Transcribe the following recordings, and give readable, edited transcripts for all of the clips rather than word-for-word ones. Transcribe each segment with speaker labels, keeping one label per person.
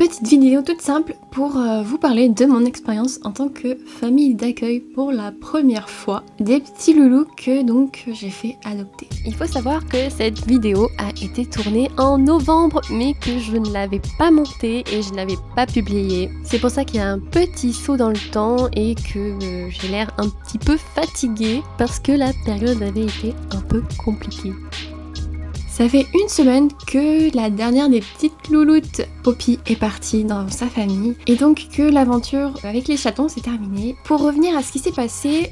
Speaker 1: petite vidéo toute simple pour vous parler de mon expérience en tant que famille d'accueil pour la première fois des petits loulous que donc j'ai fait adopter. Il faut savoir que cette vidéo a été tournée en novembre mais que je ne l'avais pas montée et je ne l'avais pas publiée. C'est pour ça qu'il y a un petit saut dans le temps et que j'ai l'air un petit peu fatiguée parce que la période avait été un peu compliquée. Ça fait une semaine que la dernière des petites louloutes, Poppy, est partie dans sa famille et donc que l'aventure avec les chatons s'est terminée. Pour revenir à ce qui s'est passé,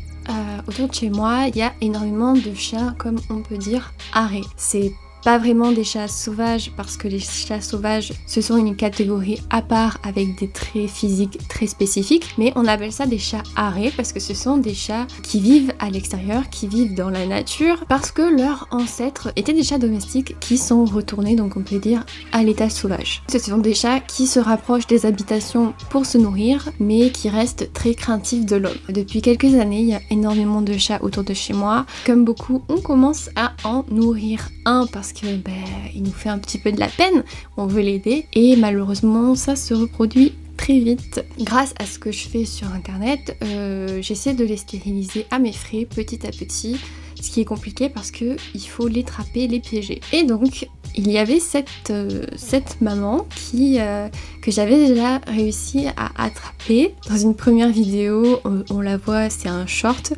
Speaker 1: autour de chez moi, il y a énormément de chats, comme on peut dire, arrêts. C'est pas vraiment des chats sauvages parce que les chats sauvages ce sont une catégorie à part avec des traits physiques très spécifiques, mais on appelle ça des chats arrêts parce que ce sont des chats qui vivent à l'extérieur, qui vivent dans la nature parce que leurs ancêtres étaient des chats domestiques qui sont retournés, donc on peut dire, à l'état sauvage. Ce sont des chats qui se rapprochent des habitations pour se nourrir mais qui restent très craintifs de l'homme. Depuis quelques années, il y a énormément de chats autour de chez moi. Comme beaucoup, on commence à en nourrir un parce que il nous fait un petit peu de la peine, on veut l'aider et malheureusement ça se reproduit très vite. Grâce à ce que je fais sur internet, j'essaie de les stériliser à mes frais petit à petit, ce qui est compliqué parce que il faut les trapper, les piéger. Et donc il y avait cette maman que j'avais déjà réussi à attraper. Dans une première vidéo, on la voit, c'est un short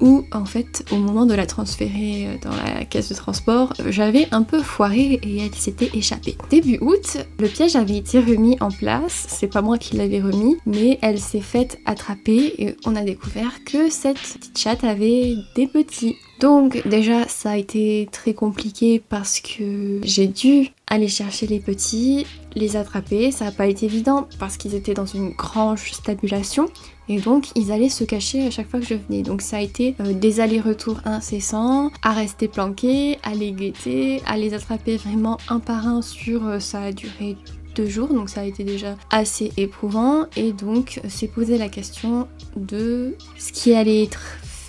Speaker 1: où en fait au moment de la transférer dans la caisse de transport, j'avais un peu foiré et elle s'était échappée. Début août, le piège avait été remis en place, c'est pas moi qui l'avais remis, mais elle s'est faite attraper et on a découvert que cette petite chatte avait des petits. Donc déjà ça a été très compliqué parce que j'ai dû aller chercher les petits, les attraper, ça n'a pas été évident parce qu'ils étaient dans une grange stabulation et donc ils allaient se cacher à chaque fois que je venais. Donc ça a été des allers-retours incessants, à rester planqués, à les guetter, à les attraper vraiment un par un ça a duré 2 jours, donc ça a été déjà assez éprouvant et donc s'est posé la question de ce qui allait être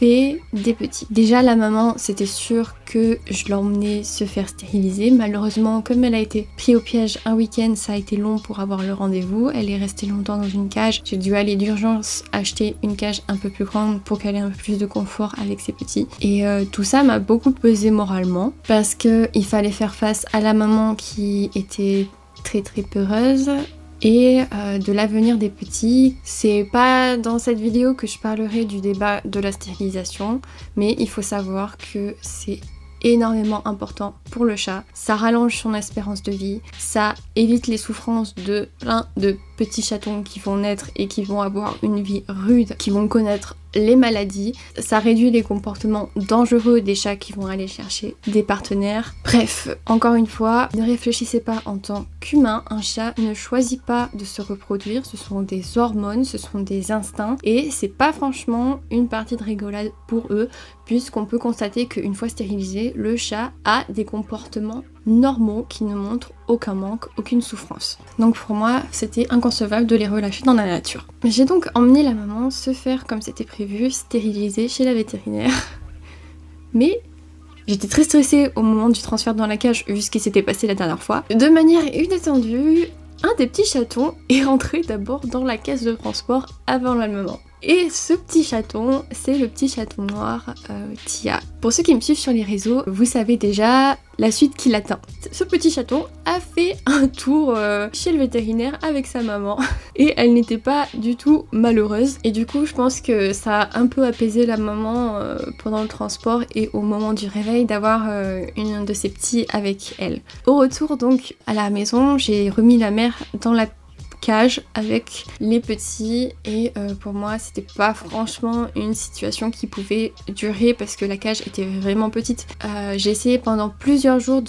Speaker 1: des petits. Déjà la maman, c'était sûr que je l'emmenais se faire stériliser. Malheureusement, comme elle a été prise au piège un week-end, ça a été long pour avoir le rendez-vous. Elle est restée longtemps dans une cage. J'ai dû aller d'urgence acheter une cage un peu plus grande pour qu'elle ait un peu plus de confort avec ses petits. Et tout ça m'a beaucoup pesé moralement parce que il fallait faire face à la maman qui était très peureuse et de l'avenir des petits. C'est pas dans cette vidéo que je parlerai du débat de la stérilisation, mais il faut savoir que c'est énormément important pour le chat. Ça rallonge son espérance de vie, ça évite les souffrances de plein de petits chatons qui vont naître et qui vont avoir une vie rude, qui vont connaître les maladies, ça réduit les comportements dangereux des chats qui vont aller chercher des partenaires. Bref, encore une fois, ne réfléchissez pas en tant qu'humain, un chat ne choisit pas de se reproduire, ce sont des hormones, ce sont des instincts et c'est pas franchement une partie de rigolade pour eux puisqu'on peut constater qu'une fois stérilisé, le chat a des comportements normaux qui ne montrent aucun manque, aucune souffrance. Donc pour moi, c'était inconcevable de les relâcher dans la nature. J'ai donc emmené la maman se faire comme c'était prévu, stériliser chez la vétérinaire. Mais j'étais très stressée au moment du transfert dans la cage vu ce qui s'était passé la dernière fois. De manière inattendue, un des petits chatons est rentré d'abord dans la caisse de transport avant la maman. Et ce petit chaton, c'est le petit chaton noir Tia. Pour ceux qui me suivent sur les réseaux, vous savez déjà la suite qui l'attend. Ce petit chaton a fait un tour chez le vétérinaire avec sa maman et elle n'était pas du tout malheureuse. Et du coup, je pense que ça a un peu apaisé la maman pendant le transport et au moment du réveil d'avoir une de ses petits avec elle. Au retour donc à la maison, j'ai remis la mère dans la cage avec les petits et pour moi c'était pas franchement une situation qui pouvait durer parce que la cage était vraiment petite. J'ai essayé pendant plusieurs jours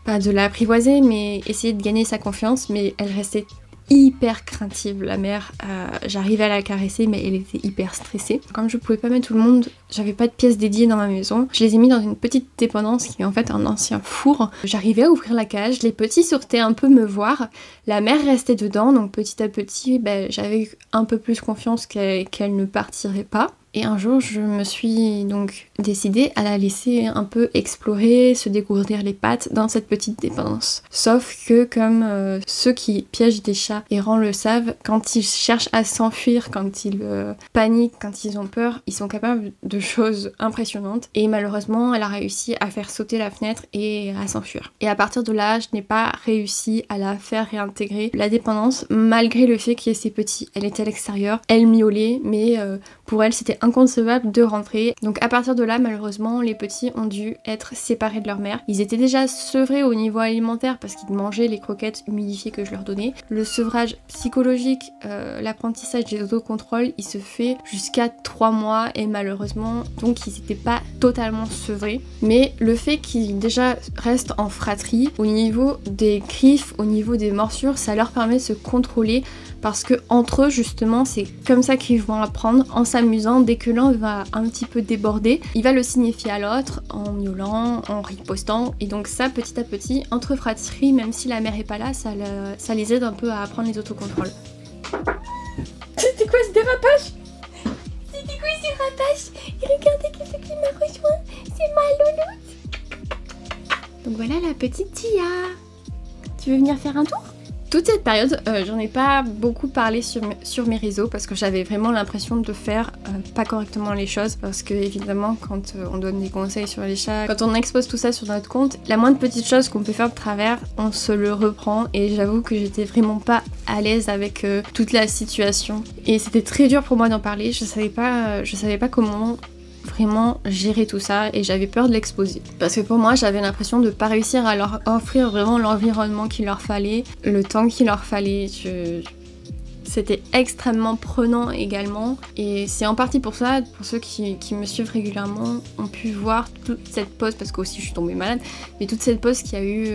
Speaker 1: pas de l'apprivoiser mais essayer de gagner sa confiance, mais elle restait hyper craintive la mère, j'arrivais à la caresser mais elle était hyper stressée. Comme je pouvais pas mettre tout le monde, j'avais pas de pièces dédiées dans ma maison, je les ai mis dans une petite dépendance qui est en fait un ancien four. J'arrivais à ouvrir la cage, les petits sortaient un peu me voir, la mère restait dedans donc petit à petit j'avais un peu plus confiance qu'elle ne partirait pas. Et un jour, je me suis donc décidée à la laisser un peu explorer, se découvrir les pattes dans cette petite dépendance. Sauf que comme ceux qui piègent des chats errants le savent, quand ils cherchent à s'enfuir, quand ils paniquent, quand ils ont peur, ils sont capables de choses impressionnantes. Et malheureusement, elle a réussi à faire sauter la fenêtre et à s'enfuir. Et à partir de là, je n'ai pas réussi à la faire réintégrer la dépendance, malgré le fait qu'il y ait ses petits. Elle était à l'extérieur, elle miaulait, mais pour elle, c'était inconcevable de rentrer. Donc à partir de là, malheureusement, les petits ont dû être séparés de leur mère. Ils étaient déjà sevrés au niveau alimentaire parce qu'ils mangeaient les croquettes humidifiées que je leur donnais. Le sevrage psychologique, l'apprentissage des autocontrôles, il se fait jusqu'à 3 mois et malheureusement, donc ils n'étaient pas totalement sevrés. Mais le fait qu'ils déjà restent en fratrie, au niveau des griffes, au niveau des morsures, ça leur permet de se contrôler parce que entre eux justement c'est comme ça qu'ils vont apprendre, en s'amusant. Dès que l'un va un petit peu déborder, il va le signifier à l'autre en miaulant, en ripostant, et donc ça petit à petit entre fratries, même si la mère est pas là, ça les aide un peu à apprendre les autocontrôles. C'était quoi ce dérapage? C'était quoi ce dérapage? Et regardez qui m'a rejoint, c'est ma louloute. Donc voilà la petite Tia. Tu veux venir faire un tour? Toute cette période, j'en ai pas beaucoup parlé sur mes réseaux parce que j'avais vraiment l'impression de faire pas correctement les choses, parce que évidemment quand on donne des conseils sur les chats, quand on expose tout ça sur notre compte, la moindre petite chose qu'on peut faire de travers, on se le reprend, et j'avoue que j'étais vraiment pas à l'aise avec toute la situation et c'était très dur pour moi d'en parler. Je savais pas comment vraiment gérer tout ça et j'avais peur de l'exposer. Parce que pour moi, j'avais l'impression de pas réussir à leur offrir vraiment l'environnement qu'il leur fallait, le temps qu'il leur fallait. C'était extrêmement prenant également, et c'est en partie pour ça, pour ceux qui me suivent régulièrement, ont pu voir toute cette pause, parce que aussi je suis tombée malade, mais toute cette pause qu'il y a eu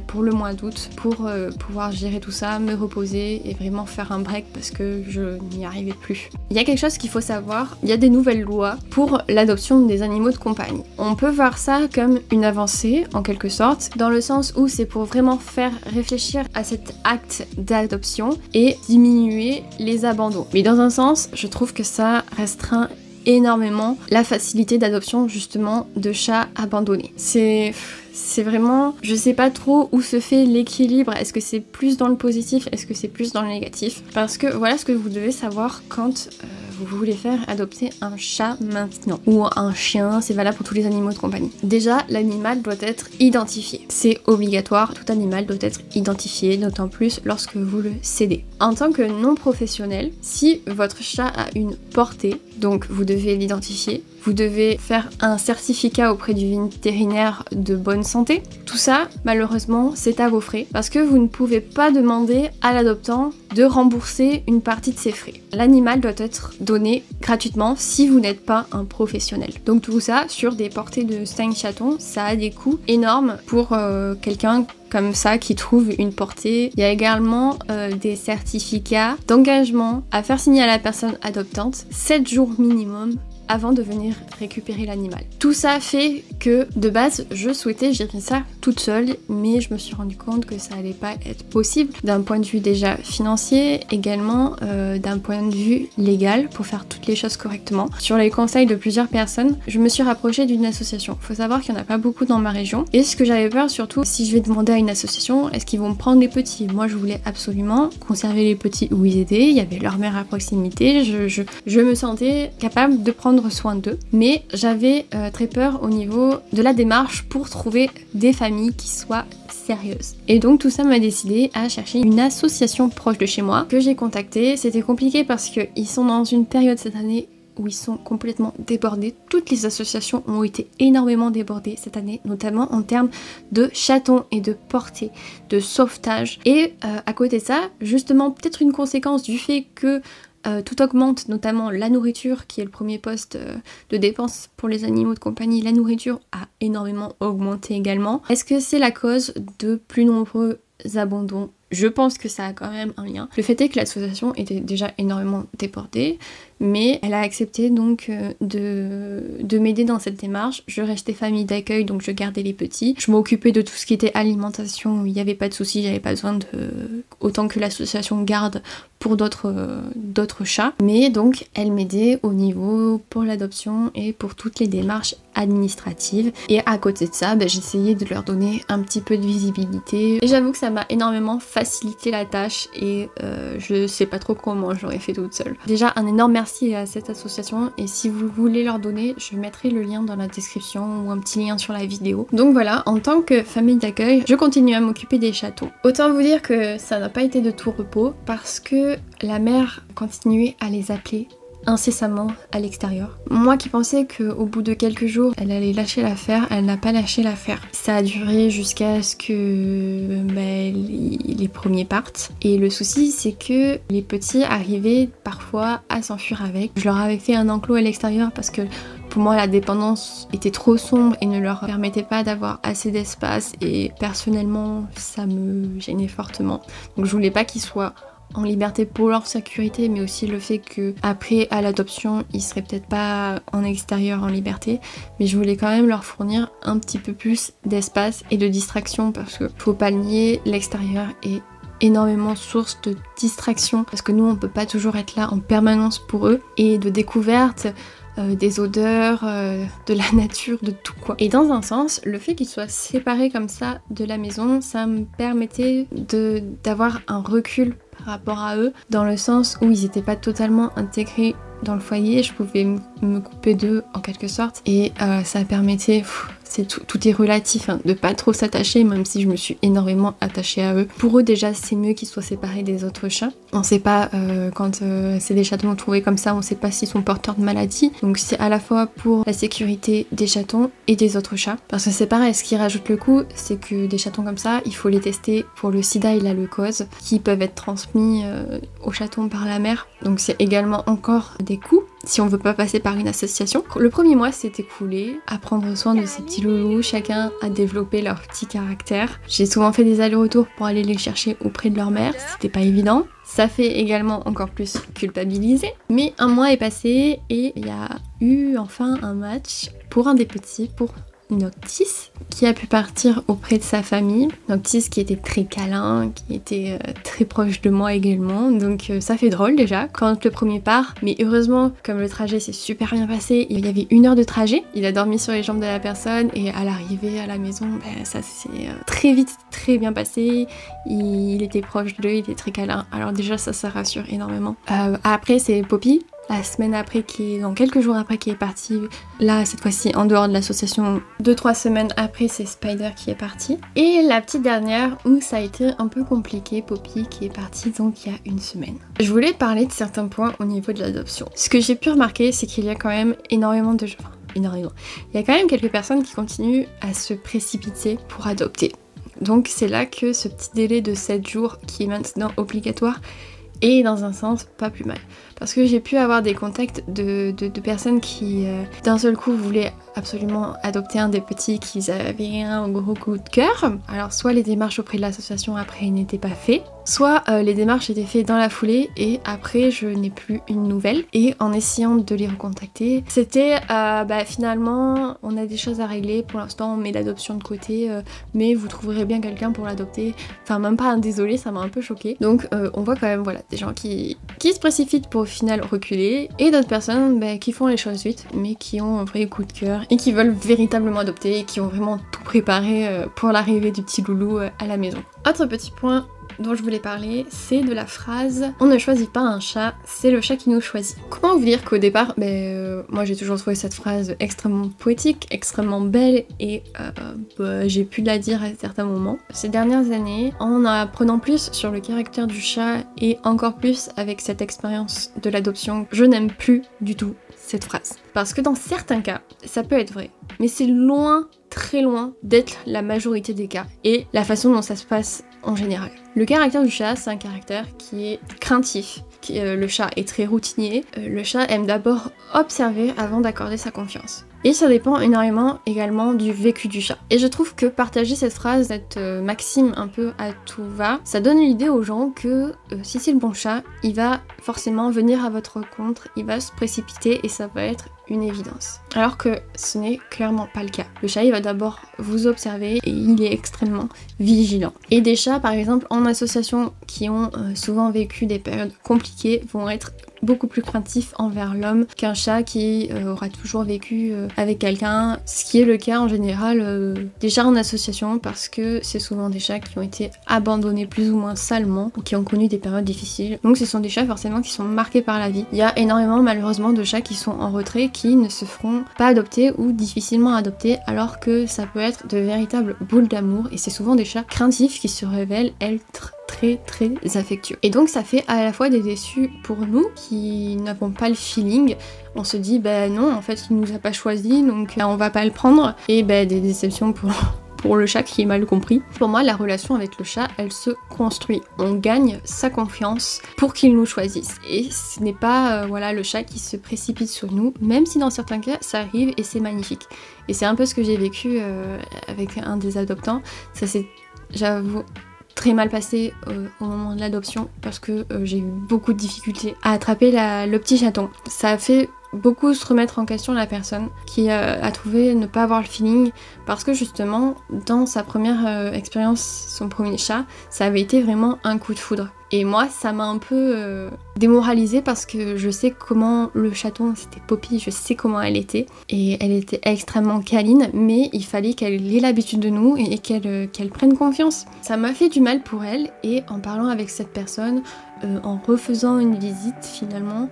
Speaker 1: pour le mois d'août, pour pouvoir gérer tout ça, me reposer et vraiment faire un break parce que je n'y arrivais plus. Il y a quelque chose qu'il faut savoir, il y a des nouvelles lois pour l'adoption des animaux de compagnie. On peut voir ça comme une avancée en quelque sorte, dans le sens où c'est pour vraiment faire réfléchir à cet acte d'adoption et diminuer les abandons. Mais dans un sens, je trouve que ça restreint énormément la facilité d'adoption justement de chats abandonnés. C'est vraiment, je sais pas trop où se fait l'équilibre. Est-ce que c'est plus dans le positif, est-ce que c'est plus dans le négatif? Parce que voilà ce que vous devez savoir quand vous voulez faire adopter un chat maintenant, ou un chien, c'est valable pour tous les animaux de compagnie. Déjà, l'animal doit être identifié. C'est obligatoire, tout animal doit être identifié, d'autant plus lorsque vous le cédez. En tant que non professionnel, si votre chat a une portée, donc vous devez l'identifier, vous devez faire un certificat auprès du vétérinaire de bonne santé. Tout ça, malheureusement, c'est à vos frais, parce que vous ne pouvez pas demander à l'adoptant de rembourser une partie de ses frais. L'animal doit être donné gratuitement si vous n'êtes pas un professionnel. Donc tout ça, sur des portées de 5 chatons, ça a des coûts énormes pour quelqu'un comme ça qui trouve une portée. Il y a également des certificats d'engagement à faire signer à la personne adoptante 7 jours minimum avant de venir récupérer l'animal. Tout ça fait que de base je souhaitais gérer ça toute seule, mais je me suis rendu compte que ça allait pas être possible d'un point de vue déjà financier, également d'un point de vue légal pour faire toutes les choses correctement. Sur les conseils de plusieurs personnes, je me suis rapprochée d'une association. Faut savoir qu'il n'y en a pas beaucoup dans ma région, et ce que j'avais peur surtout, si je vais demander à une association, est-ce qu'ils vont me prendre les petits? Moi je voulais absolument conserver les petits où ils étaient, il y avait leur mère à proximité, je me sentais capable de prendre soin d'eux, mais j'avais très peur au niveau de la démarche pour trouver des familles qui soient sérieuses. Et donc tout ça m'a décidé à chercher une association proche de chez moi que j'ai contactée. C'était compliqué parce qu'ils sont dans une période cette année où ils sont complètement débordés. Toutes les associations ont été énormément débordées cette année, notamment en termes de chatons et de portée, de sauvetage. Et à côté de ça, justement, peut-être une conséquence du fait que tout augmente, notamment la nourriture qui est le premier poste de dépense pour les animaux de compagnie. La nourriture a énormément augmenté également. Est-ce que c'est la cause de plus nombreux abandons? Je pense que ça a quand même un lien. Le fait est que l'association était déjà énormément débordée. mais elle a accepté donc de m'aider dans cette démarche. Je restais famille d'accueil, donc je gardais les petits. Je m'occupais de tout ce qui était alimentation, il n'y avait pas de souci, j'avais pas besoin de autant que l'association garde pour d'autres chats. Mais donc elle m'aidait au niveau pour l'adoption et pour toutes les démarches administratives. Et à côté de ça, j'essayais de leur donner un petit peu de visibilité. Et j'avoue que ça m'a énormément facilité la tâche et je sais pas trop comment j'aurais fait toute seule. Déjà un énorme merci à cette association et si vous voulez leur donner, je mettrai le lien dans la description ou un petit lien sur la vidéo. Donc voilà, en tant que famille d'accueil, je continue à m'occuper des chatons. Autant vous dire que ça n'a pas été de tout repos parce que la mère continuait à les appeler incessamment à l'extérieur. Moi qui pensais qu'au bout de quelques jours elle allait lâcher l'affaire, elle n'a pas lâché l'affaire. Ça a duré jusqu'à ce que les premiers partent. Et le souci c'est que les petits arrivaient parfois à s'enfuir avec. Je leur avais fait un enclos à l'extérieur parce que pour moi la dépendance était trop sombre et ne leur permettait pas d'avoir assez d'espace et personnellement ça me gênait fortement. Donc je voulais pas qu'ils soient en liberté pour leur sécurité, mais aussi le fait que après à l'adoption ils seraient peut-être pas en extérieur en liberté, mais je voulais quand même leur fournir un petit peu plus d'espace et de distraction parce que faut pas le nier, l'extérieur est énormément source de distraction parce que nous on peut pas toujours être là en permanence pour eux et de découverte. Des odeurs, de la nature, de tout quoi. Et dans un sens, le fait qu'ils soient séparés comme ça de la maison, ça me permettait d'avoir un recul par rapport à eux, dans le sens où ils n'étaient pas totalement intégrés dans le foyer, je pouvais me couper d'eux en quelque sorte, et ça permettait... tout est relatif, hein, de pas trop s'attacher, même si je me suis énormément attachée à eux. Pour eux déjà c'est mieux qu'ils soient séparés des autres chats. On sait pas, quand c'est des chatons trouvés comme ça, on sait pas s'ils sont porteurs de maladies. Donc c'est à la fois pour la sécurité des chatons et des autres chats. Parce que c'est pareil, ce qui rajoute le coup, c'est que des chatons comme ça, il faut les tester pour le sida et la leucose, qui peuvent être transmis aux chatons par la mère. Donc c'est également encore des coûts, si on veut pas passer par une association. Le premier mois s'est écoulé à prendre soin de ces petits loulous, chacun a développé leur petit caractère. J'ai souvent fait des allers-retours pour aller les chercher auprès de leur mère, c'était pas évident. Ça fait également encore plus culpabiliser. Mais un mois est passé et il y a eu enfin un match pour un des petits, pour Noctis, qui a pu partir auprès de sa famille. Noctis qui était très câlin, qui était très proche de moi également, donc ça fait drôle déjà quand le premier part, mais heureusement comme le trajet s'est super bien passé, il y avait 1 heure de trajet, il a dormi sur les jambes de la personne et à l'arrivée à la maison, ça s'est très vite très bien passé, il était proche d'eux, il était très câlin, alors déjà ça rassure énormément. Après c'est Poppy, la semaine après, quelques jours après qui est parti, là cette fois-ci en dehors de l'association, 2-3 semaines après c'est Spider qui est parti. Et la petite dernière où ça a été un peu compliqué, Poppy qui est partie donc il y a 1 semaine. Je voulais parler de certains points au niveau de l'adoption. Ce que j'ai pu remarquer c'est qu'il y a quand même énormément de gens, énormément. Il y a quand même quelques personnes qui continuent à se précipiter pour adopter. Donc c'est là que ce petit délai de 7 jours qui est maintenant obligatoire est dans un sens pas plus mal. Parce que j'ai pu avoir des contacts de personnes qui d'un seul coup voulaient absolument adopter un des petits qu'ils avaient un gros coup de cœur. Alors soit les démarches auprès de l'association après n'étaient pas faites, soit les démarches étaient faites dans la foulée et après je n'ai plus une nouvelle. Et en essayant de les recontacter, c'était finalement on a des choses à régler, pour l'instant on met l'adoption de côté, mais vous trouverez bien quelqu'un pour l'adopter. Enfin même pas un désolé, ça m'a un peu choquée. Donc on voit quand même voilà des gens qui se précipitent pour au final reculer, et d'autres personnes qui font les choses vite mais qui ont un vrai coup de cœur et qui veulent véritablement adopter et qui ont vraiment tout préparé pour l'arrivée du petit loulou à la maison. Autre petit point dont je voulais parler, c'est de la phrase « On ne choisit pas un chat, c'est le chat qui nous choisit ». Comment vous dire qu'au départ, moi j'ai toujours trouvé cette phrase extrêmement poétique, extrêmement belle, et j'ai pu la dire à certains moments. Ces dernières années, en apprenant plus sur le caractère du chat, et encore plus avec cette expérience de l'adoption, je n'aime plus du tout cette phrase. Parce que dans certains cas, ça peut être vrai, mais c'est loin, très loin d'être la majorité des cas, et la façon dont ça se passe en général. Le caractère du chat, c'est un caractère qui est craintif. Le chat est très routinier. Le chat aime d'abord observer avant d'accorder sa confiance. Et ça dépend énormément également du vécu du chat. Et je trouve que partager cette phrase, cette maxime un peu à tout va, ça donne l'idée aux gens que si c'est le bon chat, il va forcément venir à votre rencontre, il va se précipiter et ça va être une évidence. Alors que ce n'est clairement pas le cas. Le chat, il va d'abord vous observer et il est extrêmement vigilant. Et des chats, par exemple, en association qui ont souvent vécu des périodes compliquées, vont être beaucoup plus craintifs envers l'homme qu'un chat qui aura toujours vécu avec quelqu'un, ce qui est le cas en général des chats en association, parce que c'est souvent des chats qui ont été abandonnés plus ou moins salement ou qui ont connu des périodes difficiles. Donc ce sont des chats forcément qui sont marqués par la vie. Il y a énormément malheureusement de chats qui sont en retrait, qui ne se feront pas adopter ou difficilement adopter, alors que ça peut être de véritables boules d'amour, et c'est souvent des chats craintifs qui se révèlent être très affectueux. Et donc ça fait à la fois des déçus pour nous qui n'avons pas le feeling, on se dit bah non en fait il nous a pas choisi donc on va pas le prendre, et bah des déceptions pour le chat qui est mal compris. Pour moi, la relation avec le chat, elle se construit. On gagne sa confiance pour qu'il nous choisisse. Et ce n'est pas voilà, le chat qui se précipite sur nous, même si dans certains cas, ça arrive et c'est magnifique. Et c'est un peu ce que j'ai vécu avec un des adoptants. Ça s'est, j'avoue, très mal passé au moment de l'adoption parce que j'ai eu beaucoup de difficultés à attraper le petit chaton. Ça a fait beaucoup se remettre en question la personne qui a trouvé ne pas avoir le feeling, parce que justement dans sa première expérience, son premier chat, ça avait été vraiment un coup de foudre. Et moi ça m'a un peu démoralisée parce que je sais comment le chaton, c'était Poppy, je sais comment elle était, et elle était extrêmement câline, mais il fallait qu'elle ait l'habitude de nous et qu'elle prenne confiance. Ça m'a fait du mal pour elle, et en parlant avec cette personne, en refaisant une visite finalement,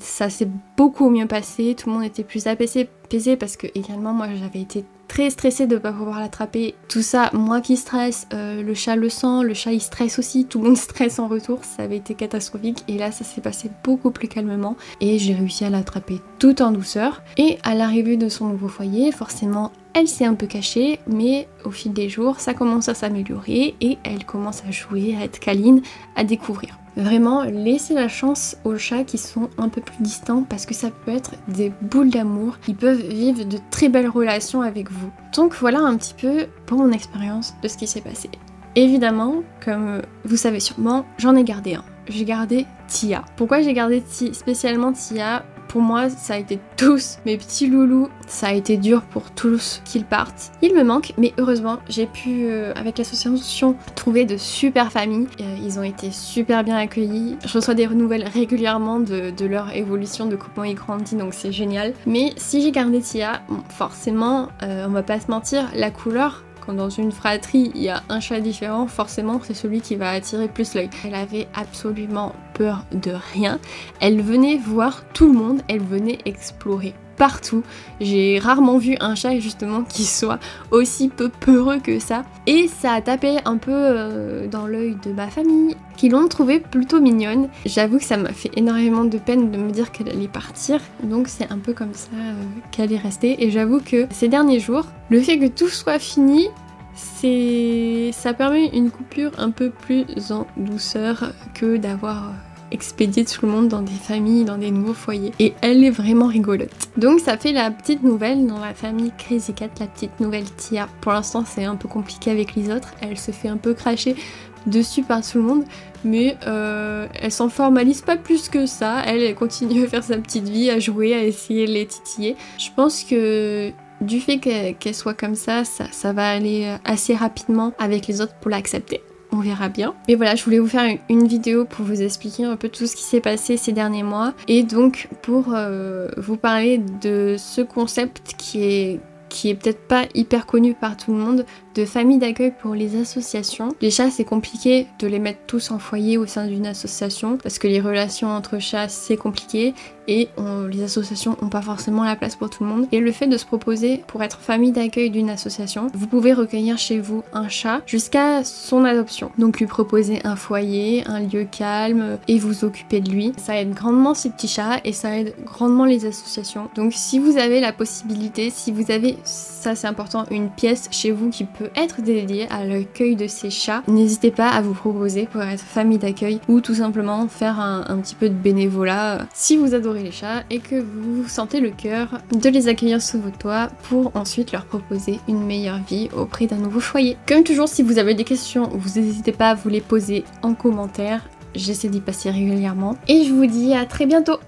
Speaker 1: ça s'est beaucoup mieux passé, tout le monde était plus apaisé parce que également moi j'avais été très stressée de ne pas pouvoir l'attraper. Tout ça, moi qui stresse, le chat le sent, le chat il stresse aussi, tout le monde stresse en retour, ça avait été catastrophique, et là ça s'est passé beaucoup plus calmement et j'ai réussi à l'attraper tout en douceur. Et à l'arrivée de son nouveau foyer, forcément elle s'est un peu cachée, mais au fil des jours ça commence à s'améliorer et elle commence à jouer, à être câline, à découvrir. Vraiment, laissez la chance aux chats qui sont un peu plus distants, parce que ça peut être des boules d'amour. Ils peuvent vivre de très belles relations avec vous. Donc voilà un petit peu pour mon expérience de ce qui s'est passé. Évidemment, comme vous savez sûrement, j'en ai gardé un. J'ai gardé Tia. Pourquoi j'ai gardé spécialement Tia ? Pour moi, ça a été tous mes petits loulous. Ça a été dur pour tous qu'ils partent. Ils me manquent, mais heureusement, j'ai pu, avec l'association, trouver de super familles. Ils ont été super bien accueillis. Je reçois des nouvelles régulièrement de leur évolution, de comment ils grandissent, donc c'est génial. Mais si j'ai gardé Tia, bon, forcément, on va pas se mentir, la couleur, quand dans une fratrie il y a un chat différent, forcément c'est celui qui va attirer plus l'œil. Elle avait absolument peur de rien. Elle venait voir tout le monde, elle venait explorer partout. J'ai rarement vu un chat justement qui soit aussi peu peureux que ça. Et ça a tapé un peu dans l'œil de ma famille, qui l'ont trouvée plutôt mignonne. J'avoue que ça m'a fait énormément de peine de me dire qu'elle allait partir. Donc c'est un peu comme ça qu'elle est restée. Et j'avoue que ces derniers jours, le fait que tout soit fini, ça permet une coupure un peu plus en douceur que d'avoir expédier tout le monde dans des familles, dans des nouveaux foyers. Et elle est vraiment rigolote. Donc ça fait la petite nouvelle dans la famille Crazy Cat, la petite nouvelle Tia. Pour l'instant c'est un peu compliqué avec les autres, elle se fait un peu cracher dessus par tout le monde, mais elle s'en formalise pas plus que ça. Elle continue à faire sa petite vie, à jouer, à essayer de les titiller. Je pense que du fait qu'elle soit comme ça va aller assez rapidement avec les autres pour l'accepter. On verra bien. Mais voilà, je voulais vous faire une vidéo pour vous expliquer un peu tout ce qui s'est passé ces derniers mois, et donc pour vous parler de ce concept qui est peut-être pas hyper connu par tout le monde, de famille d'accueil pour les associations. Les chats, c'est compliqué de les mettre tous en foyer au sein d'une association, parce que les relations entre chats, c'est compliqué, et les associations n'ont pas forcément la place pour tout le monde. Et le fait de se proposer pour être famille d'accueil d'une association, vous pouvez recueillir chez vous un chat jusqu'à son adoption. Donc lui proposer un foyer, un lieu calme, et vous occuper de lui. Ça aide grandement ces petits chats, et ça aide grandement les associations. Donc si vous avez la possibilité, si vous avez, ça c'est important, une pièce chez vous qui peut peut être dédié à l'accueil de ces chats. N'hésitez pas à vous proposer pour être famille d'accueil ou tout simplement faire un petit peu de bénévolat si vous adorez les chats et que vous sentez le cœur de les accueillir sous votre toit pour ensuite leur proposer une meilleure vie auprès d'un nouveau foyer. Comme toujours, si vous avez des questions, vous n'hésitez pas à vous les poser en commentaire. J'essaie d'y passer régulièrement et je vous dis à très bientôt.